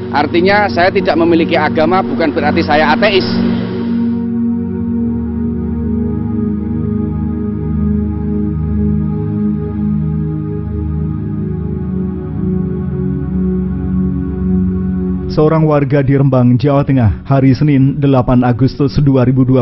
Artinya saya tidak memiliki agama bukan berarti saya ateis. Seorang warga di Rembang, Jawa Tengah, hari Senin 8 Agustus 2022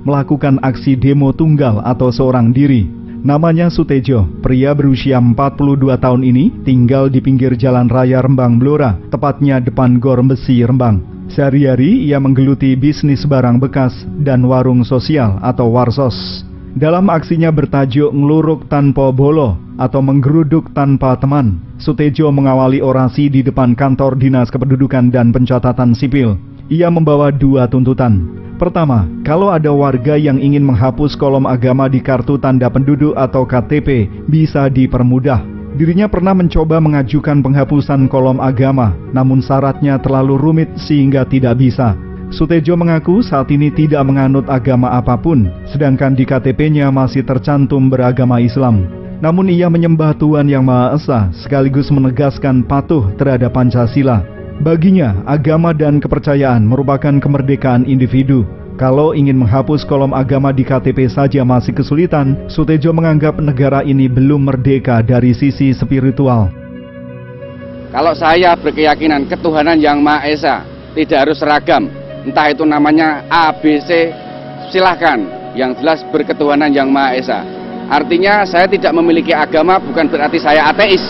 melakukan aksi demo tunggal atau seorang diri. Namanya Sutejo, pria berusia 42 tahun ini tinggal di pinggir jalan raya Rembang Blora, tepatnya depan Gor Besi Rembang. Sehari-hari ia menggeluti bisnis barang bekas dan warung sosial atau warsos. Dalam aksinya bertajuk ngeluruk tanpa bolo atau menggeruduk tanpa teman, Sutejo mengawali orasi di depan kantor Dinas Kependudukan dan Pencatatan Sipil. Ia membawa dua tuntutan. Pertama, kalau ada warga yang ingin menghapus kolom agama di kartu tanda penduduk atau KTP, bisa dipermudah. Dirinya pernah mencoba mengajukan penghapusan kolom agama, namun syaratnya terlalu rumit sehingga tidak bisa. Sutejo mengaku saat ini tidak menganut agama apapun, sedangkan di KTP-nya masih tercantum beragama Islam. Namun ia menyembah Tuhan Yang Maha Esa, sekaligus menegaskan patuh terhadap Pancasila. Baginya, agama dan kepercayaan merupakan kemerdekaan individu. Kalau ingin menghapus kolom agama di KTP saja masih kesulitan, Sutejo menganggap negara ini belum merdeka dari sisi spiritual. Kalau saya berkeyakinan ketuhanan Yang Maha Esa, tidak harus seragam. Entah itu namanya A, B, C, silahkan. Yang jelas berketuhanan Yang Maha Esa. Artinya saya tidak memiliki agama bukan berarti saya ateis.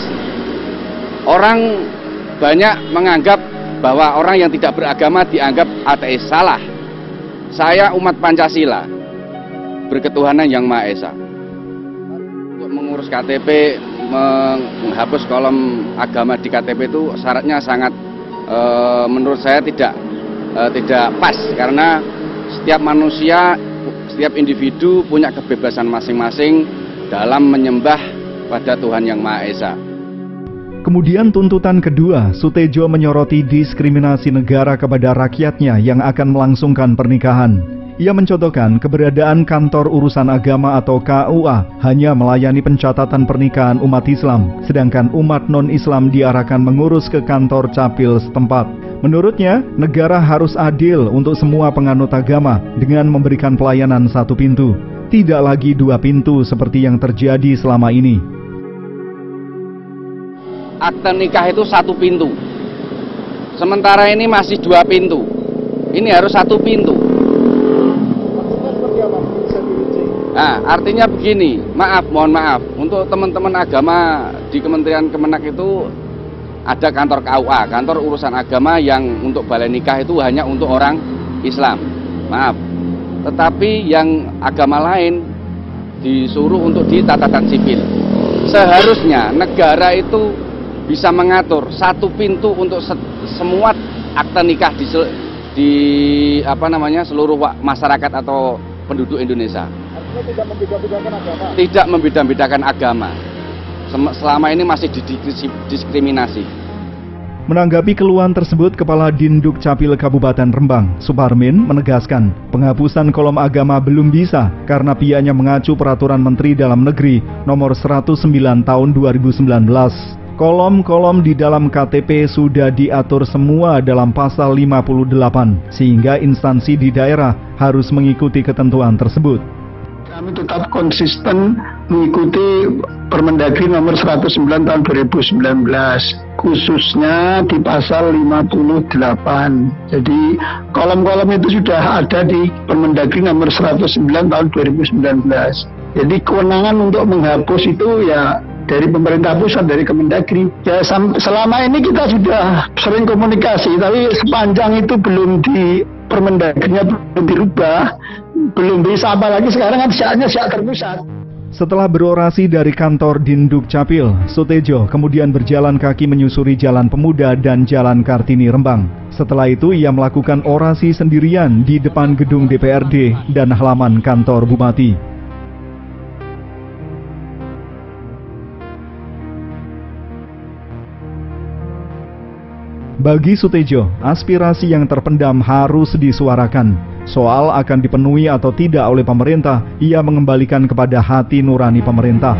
Orang banyak menganggap bahwa orang yang tidak beragama dianggap ateis. Salah. Saya umat Pancasila, berketuhanan Yang Maha Esa. Untuk mengurus KTP, menghapus kolom agama di KTP itu syaratnya sangat menurut saya tidak pas, karena setiap manusia, setiap individu punya kebebasan masing-masing dalam menyembah pada Tuhan Yang Maha Esa. Kemudian tuntutan kedua, Sutejo menyoroti diskriminasi negara kepada rakyatnya yang akan melangsungkan pernikahan. Ia mencontohkan keberadaan kantor urusan agama atau KUA hanya melayani pencatatan pernikahan umat Islam, sedangkan umat non-Islam diarahkan mengurus ke kantor capil setempat. Menurutnya, negara harus adil untuk semua penganut agama dengan memberikan pelayanan satu pintu, tidak lagi dua pintu seperti yang terjadi selama ini. Akte nikah itu satu pintu, sementara ini masih dua pintu. Ini harus satu pintu. Nah, artinya begini, mohon maaf, untuk teman-teman agama di Kementerian Kemenak itu ada kantor KUA, kantor urusan agama, yang untuk balai nikah itu hanya untuk orang Islam. Maaf. Tetapi yang agama lain disuruh untuk di catatan sipil. Seharusnya negara itu bisa mengatur satu pintu untuk semua akte nikah di seluruh masyarakat atau penduduk Indonesia. Artinya tidak membeda-bedakan agama. Tidak membeda-bedakan agama. Selama ini masih didiskriminasi. Menanggapi keluhan tersebut, Kepala Dinduk Capil Kabupaten Rembang, Suparmin, menegaskan penghapusan kolom agama belum bisa karena pihaknya mengacu Peraturan Menteri Dalam Negeri Nomor 109 Tahun 2019. Kolom-kolom di dalam KTP sudah diatur semua dalam Pasal 58, sehingga instansi di daerah harus mengikuti ketentuan tersebut. Kami tetap konsisten mengikuti Permendagri nomor 109 tahun 2019, khususnya di pasal 58. Jadi kolom-kolom itu sudah ada di Permendagri nomor 109 tahun 2019. Jadi kewenangan untuk menghapus itu ya dari pemerintah pusat, dari Kemendagri. Ya selama ini kita sudah sering komunikasi, tapi sepanjang itu belum di Permendagrinya belum dirubah, belum bisa, apalagi sekarang kan syak terpusat. Setelah berorasi dari kantor Dinduk Capil, Sutejo kemudian berjalan kaki menyusuri Jalan Pemuda dan Jalan Kartini Rembang. Setelah itu ia melakukan orasi sendirian di depan gedung DPRD dan halaman kantor Bupati. Bagi Sutejo, aspirasi yang terpendam harus disuarakan. Soal akan dipenuhi atau tidak oleh pemerintah, ia mengembalikan kepada hati nurani pemerintah.